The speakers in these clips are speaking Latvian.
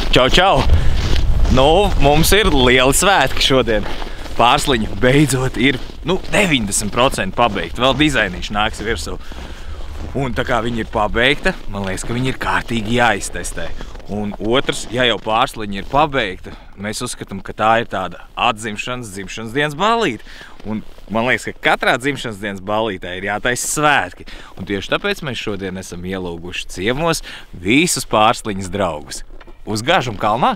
Čau, čau! Nu, mums ir lieli svētki šodien. Pārsliņa beidzot ir 90% pabeigta. Vēl dizainīši nāks virsū. Un tā kā viņa ir pabeigta, man liekas, ka viņa ir kārtīgi jāiztestē. Un otrs, ja jau pārsliņa ir pabeigta, mēs uzskatām, ka tā ir tāda atzimšanas, dzimšanas dienas ballīte. Un man liekas, ka katrā dzimšanas dienas ballītē ir jātaisa svētki. Un tieši tāpēc mēs šodien esam ielūguši ciemos visus pārsliņas draugus. Uz Gāžuma kalnā!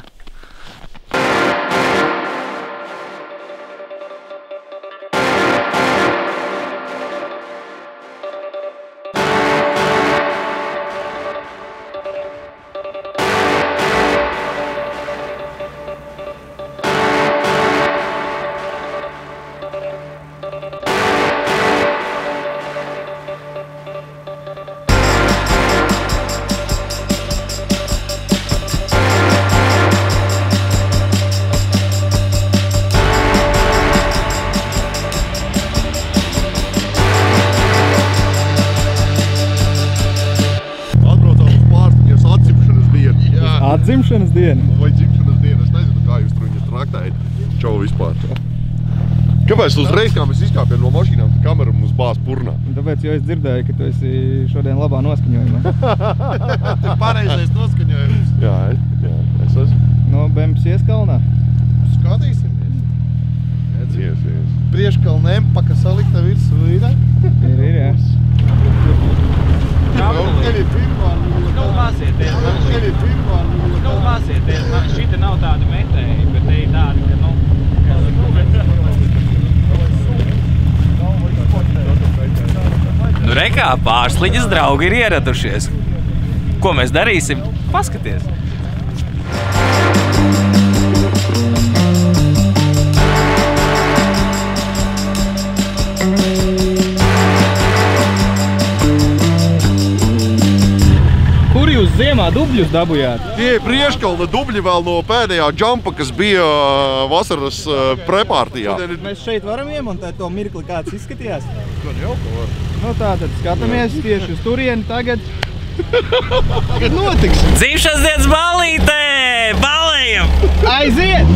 Dzimšanas diena? Vai dzimšanas diena? Es nezinu, kā jūs tur viņu traktējat. Čau vispār. Kāpēc uzreiz, kā mēs izkāpjam no mašīnām, tā kamera mums bāz purnā? Tāpēc, jo es dzirdēju, ka tu esi šodien labā noskaņojumā. Te pareizais noskaņojums. Jā, es esmu. No Bempsies kalnā? Skatīsimies. Yes. Priekškalnēm paka salikta virsū ir? Ir, jā. Tevi pirmā Māsieties, šita nav tāda metēja, bet te ir tāda, ka Nu rekā, pārsliņas draugi ir ieradušies. Ko mēs darīsim? Paskaties! Jūs ziemā dubļus dabujāt? Tie ir priekškalna dubļi vēl no pēdējā džampa, kas bija vasaras prepārtijā. Mēs šeit varam iemontēt to mirkli, kāds izskatījās? Gan jau, ka var. Nu tā, tad skatāmies tieši uz turieni tagad. Kad notiks? Dzimšanas dienas ballītē! Ballējam! Aiziet!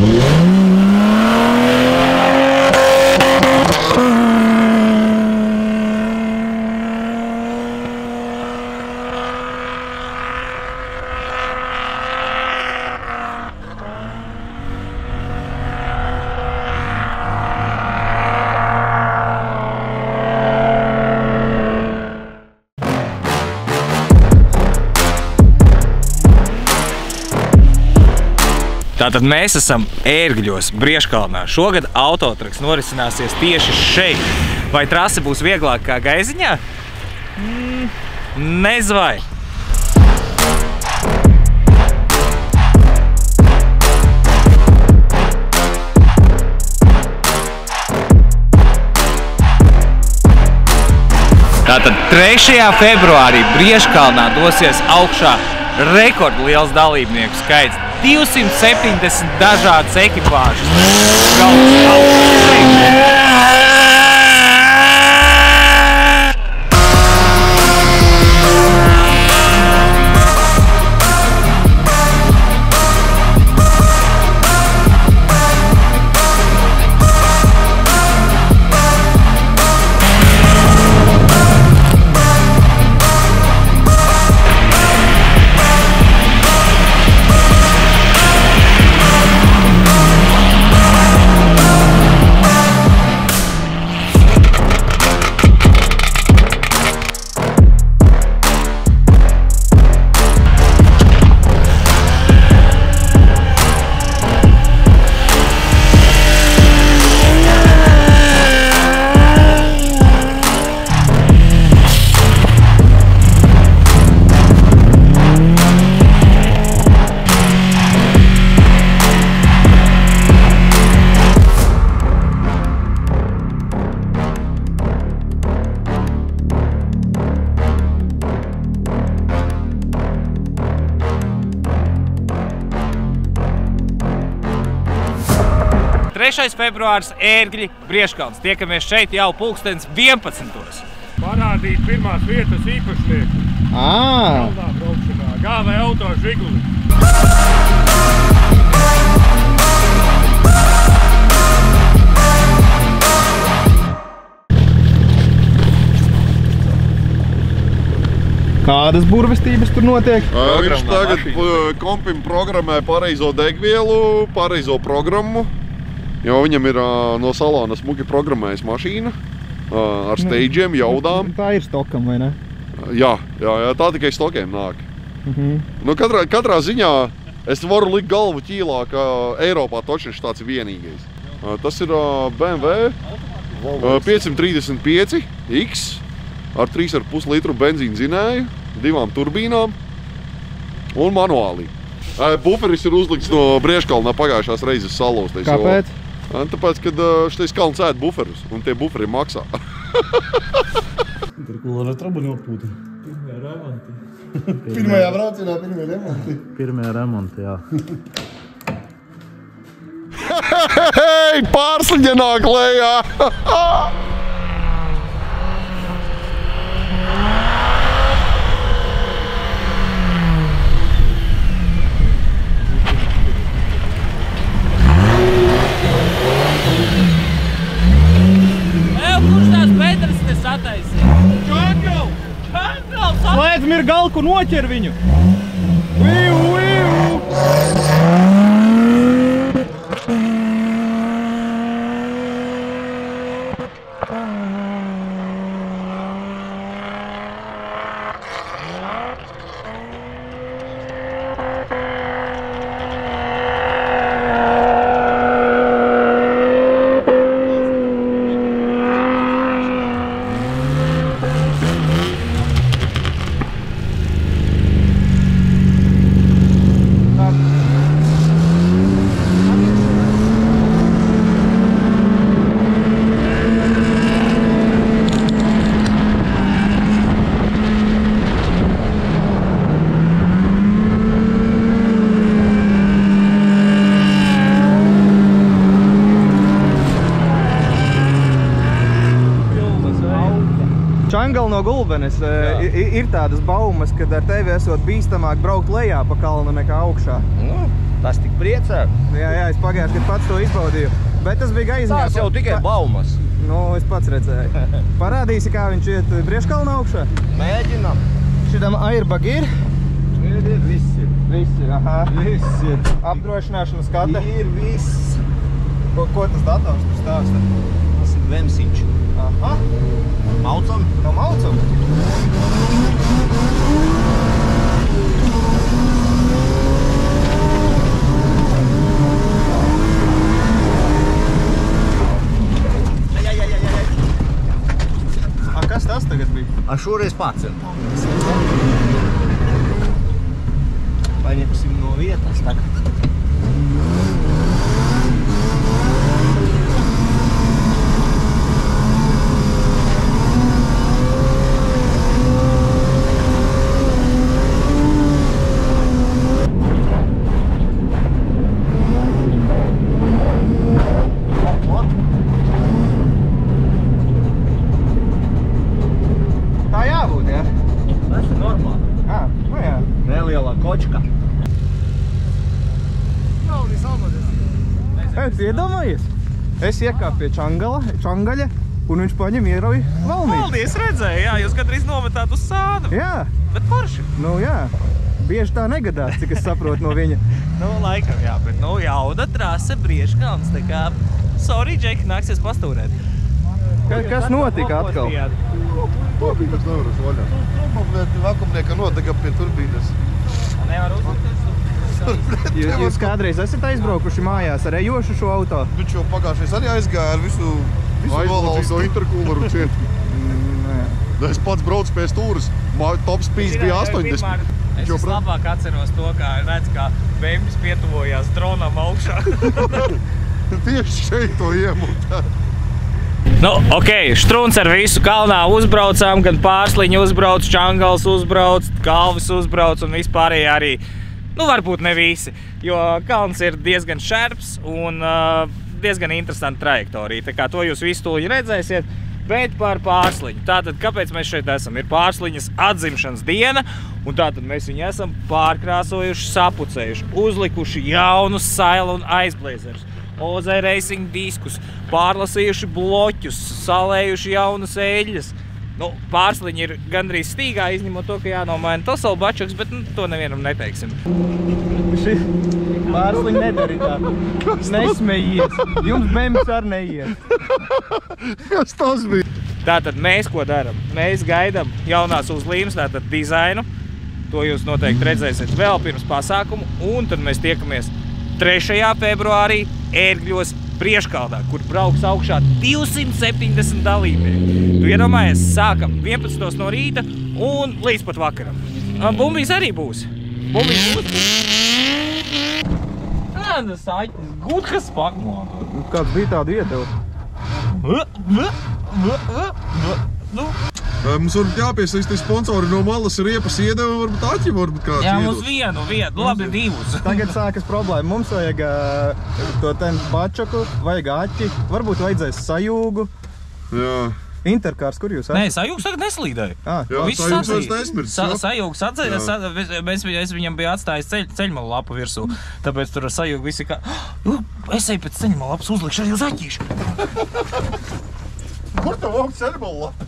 Tātad mēs esam Ērgļos, Brieškalnā. Šogad autotraks norisināsies tieši šeit. Vai trase būs vieglāk kā Gaiziņā? Nezvai. Tātad 3. februārī Brieškalnā dosies augšā rekordliels dalībnieku skaits. 270 dažādas ekipāžas. Februārs, Ērgļi, Brieškalns. Tiekamies šeit jau 11:00. Parādīt pirmās vietas īpašnieku. Kalnā braukšanā. Gāvē auto Žiguli. Kādas burvestības tur notiek? Viņš tagad kompim programmē pareizo degvielu, pareizo programmu, jo viņam ir no salona smuki programmējas mašīna ar steidžiem, jaudām. Tā ir stokam, vai ne? Jā, tā tikai stokiem nāk. Nu, katrā ziņā es varu likt galvu ķīlā, ka Eiropā točniši tāds ir vienīgais. Tas ir BMW 535 X ar 3,5 litru benzīna dzinēju, 2 turbīnām un manuālī. Buferis ir uzlikts no Brieškalnā pagājušās reizes salūstais. Kāpēc? Tāpēc, kad šitais kalns ēd buferus, un tie buferi maksā. Tur kulāra trabu neatpūta. Pirmajā braucienā, pirmajā remonti. Pirmajā remonti, jā. Hei, pārsliņa nāk lejā! Kurš tās bedres te sataisīja? Čangals! Čangals! Slēdz mirgalku, noķer viņu! Čangala no Gulbenes ir tādas baumas, kad ar tevi esot bīstamāk braukt lejā pa kalnu nekā augšā. Nu, tas tik priecē. Jā, es pagājuši, kad pats to izbaudīju. Bet tas bija aizņēma. Tās jau tikai baumas. Nu, es pats redzēju. Parādīsi, kā viņš iet Brieškalna augšā? Mēģinam. Šitam airbag ir? Ir, viss ir. Viss ir, aha. Viss ir. Apdrošināšana skata? Ir viss. Ko tas dators tur stāsta? Tas ir Vemsiņš. Aha. Maucam? No maucam? A, kas tas tagad bija? A šoreiz pacel. Paņemsim no vietas tagad. Iedomājies? Es iekāpu pie Čangaļa, un viņš paņem ierauj valnīti. Paldies, redzēju, jā, jūs gandrīz nometāt uz sādu. Jā. Bet forši. Nu jā, bieži tā negadās, cik es saprotu no viņa. Nu, laikam, jā, bet nu jauna trase Brieškalns, tā kā, sorry, Džeki, nāksies pastūrēt. Kas notika atkal? Turbīnas nevaras vaļā. Vakumnieka noteka pie turbīnas. Nevar uzlikties? Jūs kādreiz esat aizbraukuši mājās ar ejošu šo auto? Viņš jau pagājušais arī aizgāja ar visu Aizlūcīgo interkūleru ciet. Es pats braucu pie stūras. Top speed bija 80. Es vislabāk atceros to, kā redz, kā Bembis pietuvojās dronam augšā. Tieši šeit to iemutā. Nu, ok, Štruns ar visu kalnā uzbraucām, gan Pārsliņu uzbrauc, Čangals uzbrauc, Kalvis uzbrauc un vispārējie arī. Nu, varbūt ne visi, jo kalns ir diezgan šerps un diezgan interesanta trajektorija. Tā kā to jūs visu tūliņi redzēsiet, bet par Pārsliņu. Tātad, kāpēc mēs šeit esam? Ir Pārsliņas atzimšanas diena, un tātad mēs viņu esam pārkrāsojuši, sapucējuši, uzlikuši jaunus saila un aizblēzerus, OZ Racing diskus, pārlasījuši bloķus, salējuši jaunas eļļas. Nu, pārsliņi ir gandrīz stīgā, izņemot to, ka jānomaina Tosala bačuks, bet to nevienam neteiksim. Šī pārsliņa nedari tā. Nesmejies. Jums bēmas ar neiet. Kas tas bija? Tātad mēs ko daram? Mēs gaidām jaunās uzlīmes, tātad dizainu. To jūs noteikti redzēsiet vēl pirms pasākumu. Un tad mēs tiekamies 3. februārī Ērgļos Prieškaldā, kur brauks augšā 270 dalībnieki. Tu iedomājies, sākam 11 no rīta un līdz pat vakaram. Bumbīs arī būs. Bumbīs būs. Tas aitnis, gut, kas pakmā. Kāds bija tāda ietev? Mums varbūt jāpiesaistīt sponsori no malas riepas iedeva, varbūt aķi, varbūt kāds Jā, mums vienu, labi divus. Tagad sākas problēma. Mums vajag to ten bačaku, vajag aķi, varbūt vajadzēs sajūgu. Jā. Interkārs, kur jūs esat? Nē, sajūgs tagad neslīdēja. Jā, sajūgs vairs nesmirs. Sajūgs atzēja, es viņam biju atstājis ceļmalu lapu virsū. Tāpēc tur ar sajūgu visi kā, es eju pēc ceļmalu lapas uzlikšu arī uz aķīšu. Kur tev aug ceļmalu lapa?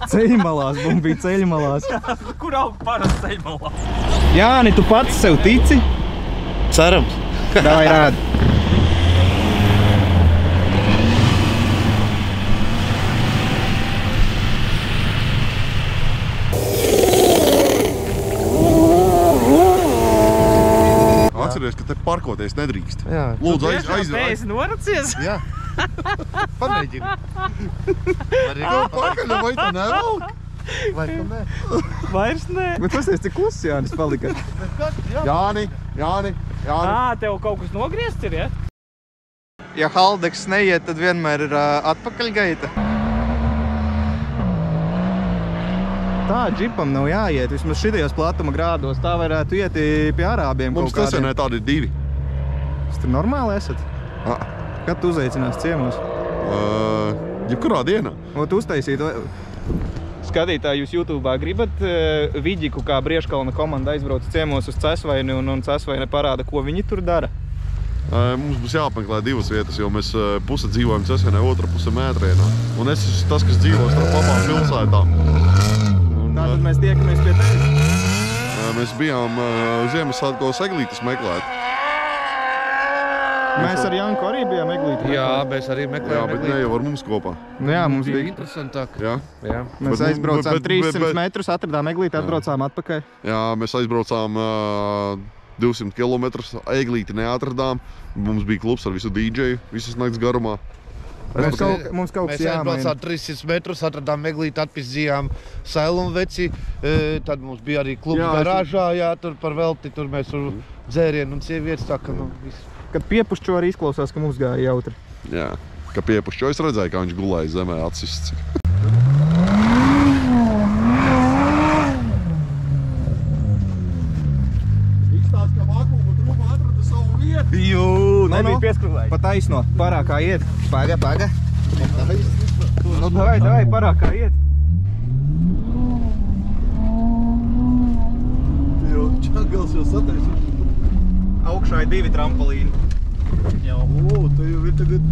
Ceļmalās, Bumbī, ceļmalās. Kur aug parasti ceļmalu lapas? Jāni, tu pats sev tici? Cerams. Davai rādi. Atceries, ka te parkoties nedrīkst. Jā. Lūdzu, aiz. Noracies? Jā. Pamēģini. Pakaļ, vai tu nevalk? Vai tu ne? Vairs nē. Bet pasies, cik kluss Jānis palika. Jāni. Tev kaut kas nogriezts ir, ja? Ja haldeks neiet, tad vienmēr ir atpakaļgaita. Tā džipam nav jāiet, vismaz šitajos platuma grādos. Tā varētu iet pie arābiem kaut Mums kādiem. nesenē tādi 2. Jūs tur normāli esat? Kad tu uzaicinās ciemos? Jebkurā dienā. Ot uztaisīt. Skatītāji, jūs YouTube'ā gribat Viģiku, kā Brieškalna komanda aizbrauc ciemos uz Cesvaini un Cesvaini parāda, ko viņi tur dara? Mums būs jāapmeklē 2 vietas, jo mēs puse dzīvojam Cesvainē, otra puse Mētrienā. Un es esmu tas, kas dzīvo starp abām pilsētām. Tātad mēs tiekamies pie tevis? Mēs bijām Ziemassvētkos eglītes meklēt. Mēs ar Janku arī bijām eglīti. Jā, mēs arī meklējām Jā, bet ne jau ar mums kopā. Nu jā, mums bija interesantāk. Jā. Mēs aizbraucām 300 metrus, atradām eglīti, atbraucām atpakaļ. Jā, mēs aizbraucām 200 kilometrus, eglīti neatradām. Mums bija klubs ar visu DJ-ju, visas nakts garumā. Mums kaut kas Mēs aizbraucām 300 metrus, atradām eglīti, atpizdījām Sailumveci, tad mums bija arī klubs garāžā, jā, tur par velti, tur mēs tur dzērienu un sievietes, tā ka, viss. Kad piepušķo arī izklausās, ka mums gāja jautri. Jā, ka piepušķo, es redzēju, kā viņš gulēja zemē atsists. Izstāst, ka vakuuma trupa atrada savu vietu. Jū, nebija pieskrūvēji. Pa taisno, parākā iet. Paga. Nu, davai, parākā iet. Jo, čangals jau sataisīšu. Augšā ir 2 trampolīni. Jā, te jau ir tagad.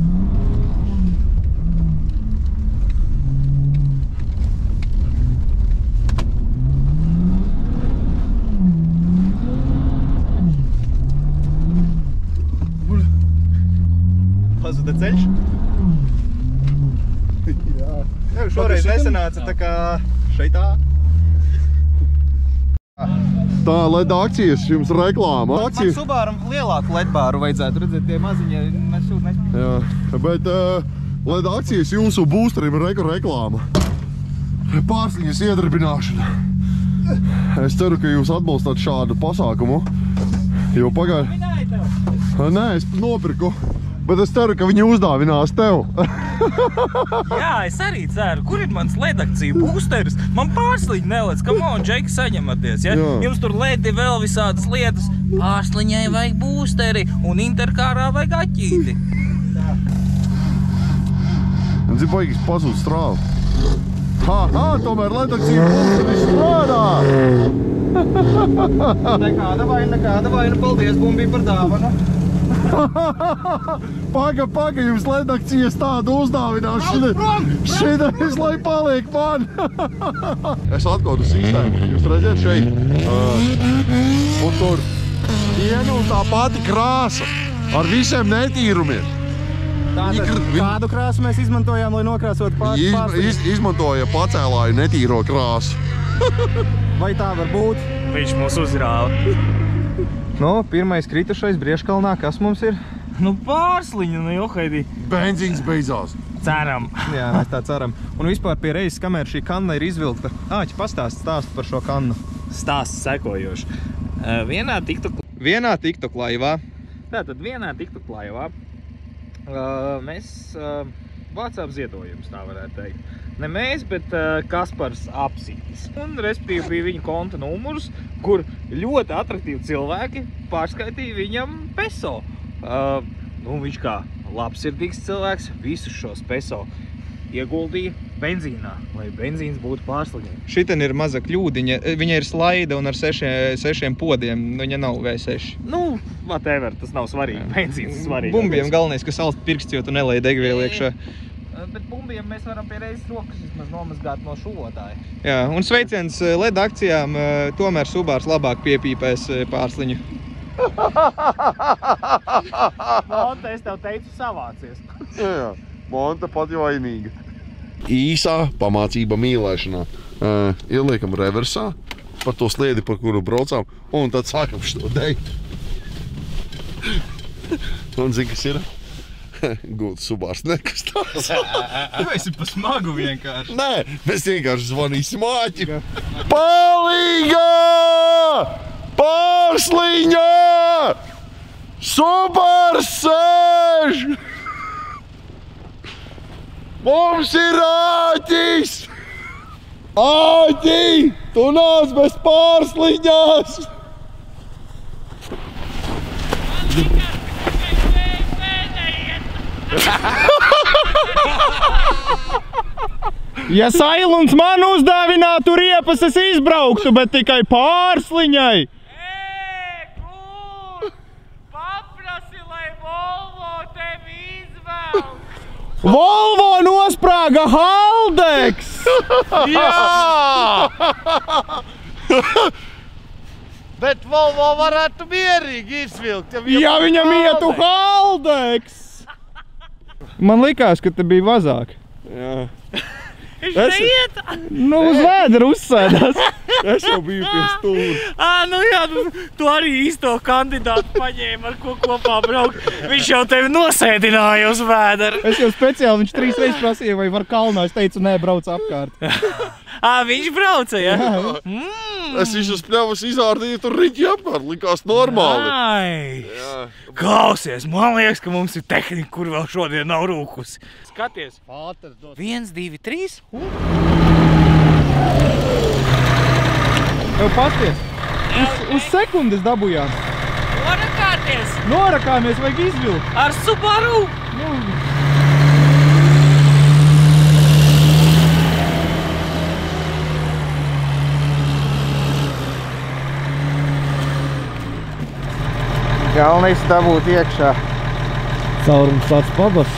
Pazuda ceļš? Jā. Šoreiz nesanāca tā kā šeitā. Tā LED akcijas, jums reklāma. Man Subāram lielāku LED bāru vajadzētu redzēt, tie maziņie nesūt. Jā, bet LED akcijas jūsu boosterim ir reklāma. Pārsliņas iedarbināšana. Es ceru, ka jūs atbalstāt šādu pasākumu, jo Nē, es nopirku. Bet es ceru, ka viņi uzdāvinās tev. Jā, es arī ceru. Kur ir mans LED akciju boosteris? Man pārsliņi nelec. Come on, Džeki, saņematies, ja? Jā. Jums tur ledi vēl visādas lietas. Pārsliņai vajag boosteri un interkārā vajag aķīti. Un zin, baigis pazūd strāvu. Tomēr LED akciju boosteris strādā! Nekāda vaina, paldies, Bumbī, par dāvanu. Paga, jums ledakcijas tādu uzdāvinās. Šitā visu lai paliek man. Es atkodu sistēmu. Jūs redzat šeit? Un tur viena un tā pati krāsa ar visiem netīrumiem. Kādu krāsu mēs izmantojām, lai nokrāsotu pārsliņu? Izmantoja pacēlāju netīro krāsu. Vai tā var būt? Viņš mūs uzrāva. Nu, pirmais kritušais Brieškalnā, kas mums ir? Nu pārsliņu, nu johaidī. Benzīns beidzās. Ceram. Jā, mēs tā ceram. Un vispār pie reizes, kamēr šī kanna ir izvilkta. Āķi, pastāst par šo kannu. Stāsts sekojoši. Vienā TikTok laivā. Tātad vienā TikTok laivā mēs vācām ziedojumus, tā varētu teikt. Ne mēs, bet Kaspars Apsītis. Un respektīvi bija viņa konta numurs, kur ļoti atraktīvi cilvēki pārskaitīja viņam peso. Nu, viņš kā labsirdīgs cilvēks visus šos peso ieguldīja benzīnā, lai benzīns būtu pārsliņai. Šitien ir maza kļūdiņa. Viņa ir slaida un ar sešiem podiem. Viņa nav V6. Nu, whatever, tas nav svarīgi. Benzīns ir svarīgi. Bumbiem galvenais, ka salt pirksts, jo tu nelēji degvielu iekšā. Bet bumbiem mēs varam pie reizes rokas vismaz nomazgāt no šuvotāja. Jā, un sveiciens LED akcijām, tomēr Subārs labāk piepīpēs pārsliņu. Monte, es tev teicu, savācies. Jā, Monte pat vainīga. Īsā pamācība mīlēšanā. Ieliekam reversā par to sliedi, par kuru braucām, un tad sākam šo deitu. Un zini, kas ir? Gūts Subārs nekustās. Tu esi pa smagu vienkārši. Nē, mēs vienkārši zvanīsim āķi. Palīgā! Pārsliņā! Subārs sēž! Mums ir āķis! Āķi! Tu nāc bez pārsliņās! Ja Sailons man uzdāvinātu riepas, es izbrauktu, bet tikai pārsliņai. Kur? Paprasi, lai Volvo tevi izvēl. Volvo nosprāga Haldex! Jā! Bet Volvo varētu mierīgi izvilkt, Ja viņam ietu Haldex! Man likās, ka te bija vazāk. Jā. Viņš neiet? Nu, uz vēdera uzsēdās. Es jau biju pie stūra. Nu jā, tu arī īsto kandidātu paņēma, ar ko kopā braukt. Viņš jau tevi nosēdināja uz vēdera. Es jau speciāli, viņš 3 reizes prasīja, vai var kalnā. Es teicu, nē, brauc apkārt. Viņš brauca, ja? Es visu spļavus izārdīju, tur riņķi apkārt, likās normāli. Ai. Klausies, man liekas, ka mums ir tehnika, kur vēl šodien nav rūkusi. Skaties. 1, 2, 3. Jau pasties. Uz sekundes dabujām. Norakāties Norakāmies, vajag izvilkt. ar Subaru. Galvenais dabūt iekšā. Caurums tāds pabas.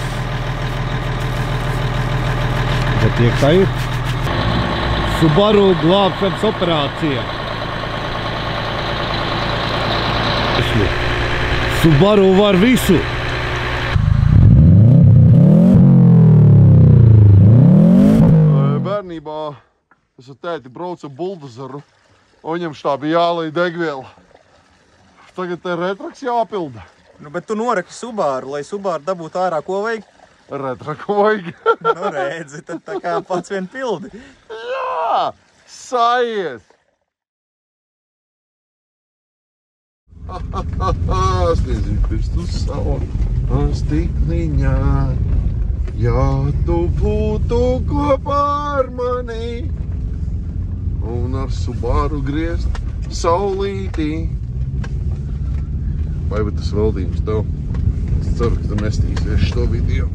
Bet iekšā ir Subaru glābšanas operācija. Subaru var visu. Bērnībā es ar tēti braucu buldozeru, un viņam šitā bija jālej degviela. Tagad te retraks jāpilda. Nu, bet tu noraki Subāru, lai Subāru dabūtu ārā, ko vajag? Retraku vajag. Nu, redzi, tad tā kā pats vien pildi. Jā, sajies. Sniedzim pirstu savu stikliņā. Ja tu būtu kopā ar mani un ar Subaru griezt saulītī. Vai tas veltījums tev? Es ceru, ka tu nestīsies šo video.